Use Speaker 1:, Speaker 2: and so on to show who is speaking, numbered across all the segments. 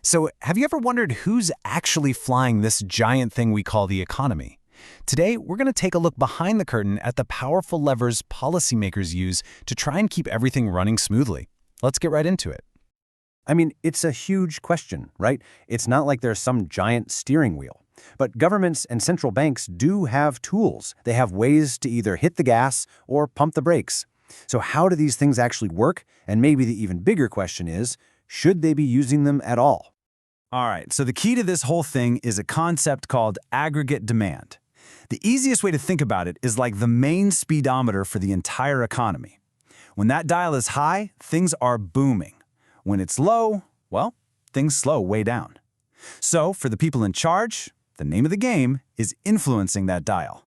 Speaker 1: So, have you ever wondered who's actually flying this giant thing we call the economy? Today, we're going to take a look behind the curtain at the powerful levers policymakers use to try and keep everything running smoothly. Let's get right into it.
Speaker 2: I mean, it's a huge question, right? It's not like there's some giant steering wheel. But governments and central banks do have tools. They have ways to either hit the gas or pump the brakes. So how do these things actually work? And maybe the even bigger question is, should they be using them at all?
Speaker 3: All right, so the key to this whole thing is a concept called aggregate demand. The easiest way to think about it is like the main speedometer for the entire economy. When that dial is high, things are booming. When it's low, well, things slow way down. So for the people in charge, the name of the game is influencing that dial.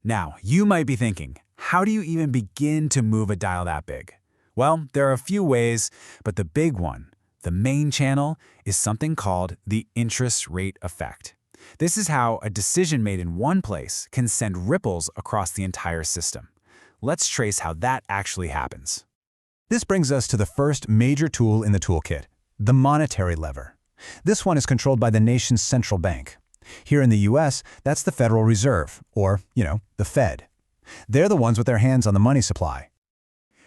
Speaker 3: Now, you might be thinking, how do you even begin to move a dial that big? Well, there are a few ways, but the big one, the main channel, is something called the interest rate effect. This is how a decision made in one place can send ripples across the entire system. Let's trace how that actually happens. This brings us to the first major tool in the toolkit, the monetary lever. This one is controlled by the nation's central bank. Here in the US, that's the Federal Reserve, or, the Fed. They're the ones with their hands on the money supply.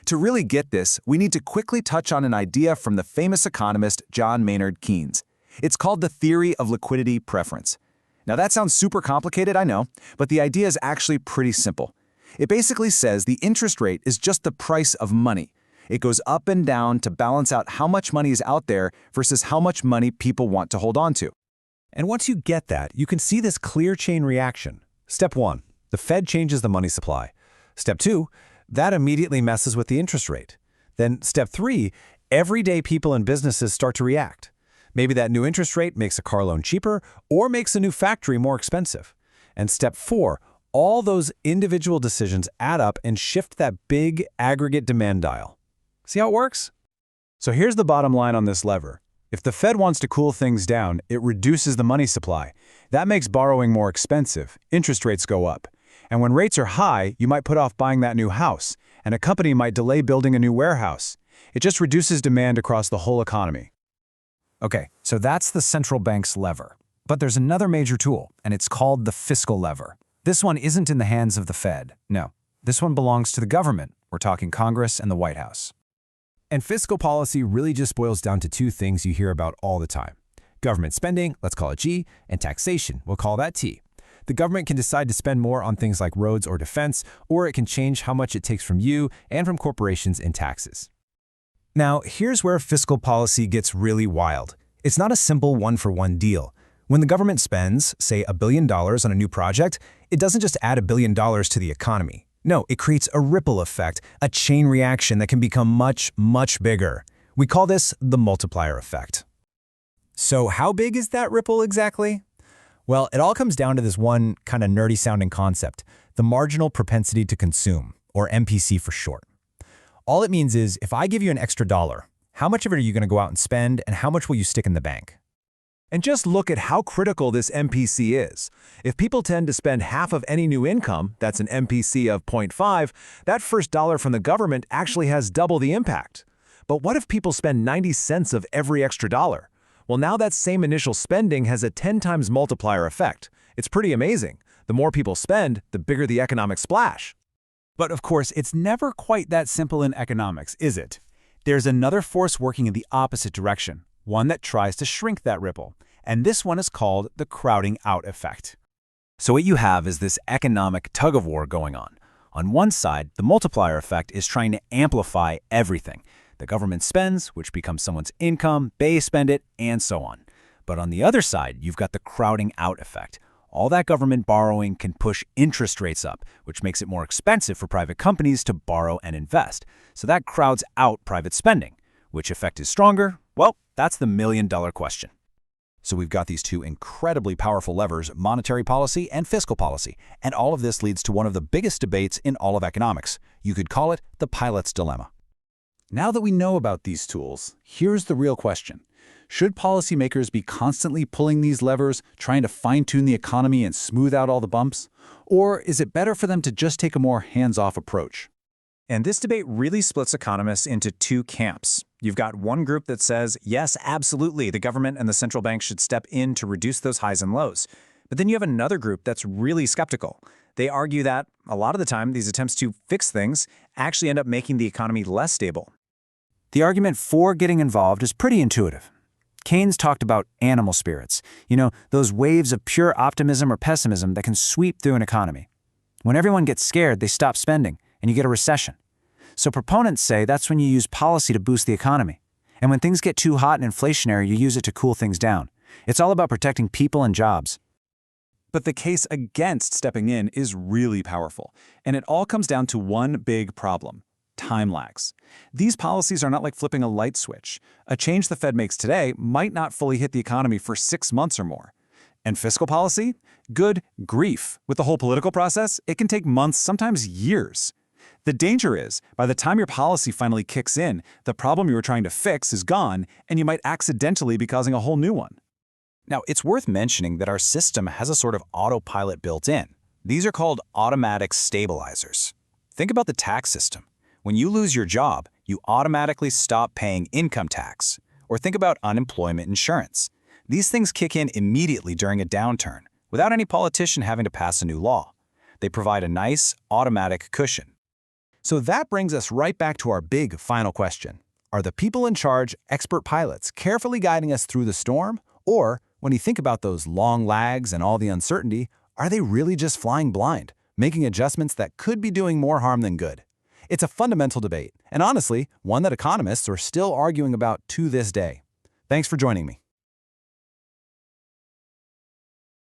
Speaker 4: To really get this, we need to quickly touch on an idea from the famous economist John Maynard Keynes. It's called the theory of liquidity preference. Now that sounds super complicated, I know, but the idea is actually pretty simple. It basically says the interest rate is just the price of money. It goes up and down to balance out how much money is out there versus how much money people want to hold on to.
Speaker 2: And once you get that, you can see this clear chain reaction. Step 1, the Fed changes the money supply. Step 2, that immediately messes with the interest rate. Then step 3, everyday people and businesses start to react. Maybe that new interest rate makes a car loan cheaper or makes a new factory more expensive. And step 4, all those individual decisions add up and shift that big aggregate demand dial. See how it works? So here's the bottom line on this lever. If the Fed wants to cool things down, it reduces the money supply. That makes borrowing more expensive. Interest rates go up. And when rates are high, you might put off buying that new house, and a company might delay building a new warehouse. It just reduces demand across the whole economy.
Speaker 3: Okay, so that's the central bank's lever. But there's another major tool, and it's called the fiscal lever. This one isn't in the hands of the Fed. No, this one belongs to the government. We're talking Congress and the White House.
Speaker 5: And fiscal policy really just boils down to two things you hear about all the time. Government spending, let's call it G, and taxation, we'll call that T. The government can decide to spend more on things like roads or defense, or it can change how much it takes from you and from corporations in taxes.
Speaker 1: Now, here's where fiscal policy gets really wild. It's not a simple one-for-one deal. When the government spends, say, $1 billion on a new project, it doesn't just add $1 billion to the economy. No, it creates a ripple effect, a chain reaction that can become much, much bigger. We call this the multiplier effect. So how big is that ripple exactly? Well, it all comes down to this one kind of nerdy-sounding concept, the marginal propensity to consume, or MPC for short. All it means is, if I give you an extra $1, how much of it are you going to go out and spend, and how much will you stick in the bank?
Speaker 4: And just look at how critical this MPC is. If people tend to spend half of any new income, that's an MPC of 0.5, that first dollar from the government actually has double the impact. But what if people spend 90 cents of every extra dollar? Well, now that same initial spending has a 10 times multiplier effect. It's pretty amazing. The more people spend, the bigger the economic splash.
Speaker 3: But of course, it's never quite that simple in economics, is it? There's another force working in the opposite direction, one that tries to shrink that ripple. And this one is called the crowding out effect.
Speaker 1: So what you have is this economic tug-of-war going on. On one side, the multiplier effect is trying to amplify everything. The government spends, which becomes someone's income, they spend it, and so on. But on the other side, you've got the crowding out effect. All that government borrowing can push interest rates up, which makes it more expensive for private companies to borrow and invest. So that crowds out private spending. Which effect is stronger? Well, that's the million-dollar question.
Speaker 6: So we've got these two incredibly powerful levers, monetary policy and fiscal policy, and all of this leads to one of the biggest debates in all of economics. You could call it the pilot's dilemma.
Speaker 3: Now that we know about these tools, here's the real question. Should policymakers be constantly pulling these levers, trying to fine-tune the economy and smooth out all the bumps? Or is it better for them to just take a more hands-off approach? And this debate really splits economists into two camps. You've got one group that says, yes, absolutely, the government and the central bank should step in to reduce those highs and lows. But then you have another group that's really skeptical. They argue that, a lot of the time, these attempts to fix things actually end up making the economy less stable. The argument for getting involved is pretty intuitive. Keynes talked about animal spirits, those waves of pure optimism or pessimism that can sweep through an economy. When everyone gets scared, they stop spending, and you get a recession. So proponents say that's when you use policy to boost the economy. And when things get too hot and inflationary, you use it to cool things down. It's all about protecting people and jobs.
Speaker 4: But the case against stepping in is really powerful, and it all comes down to one big problem: time lags. These policies are not like flipping a light switch. A change the Fed makes today might not fully hit the economy for 6 months or more. And fiscal policy? Good grief. With the whole political process, it can take months, sometimes years. The danger is, by the time your policy finally kicks in, the problem you were trying to fix is gone, and you might accidentally be causing a whole new one.
Speaker 6: Now, it's worth mentioning that our system has a sort of autopilot built in. These are called automatic stabilizers. Think about the tax system. When you lose your job, you automatically stop paying income tax. Or think about unemployment insurance. These things kick in immediately during a downturn, without any politician having to pass a new law. They provide a nice, automatic cushion.
Speaker 2: So that brings us right back to our big final question. Are the people in charge expert pilots carefully guiding us through the storm? Or, when you think about those long lags and all the uncertainty, are they really just flying blind, making adjustments that could be doing more harm than good? It's a fundamental debate, and honestly, one that economists are still arguing about to this day. Thanks for joining me.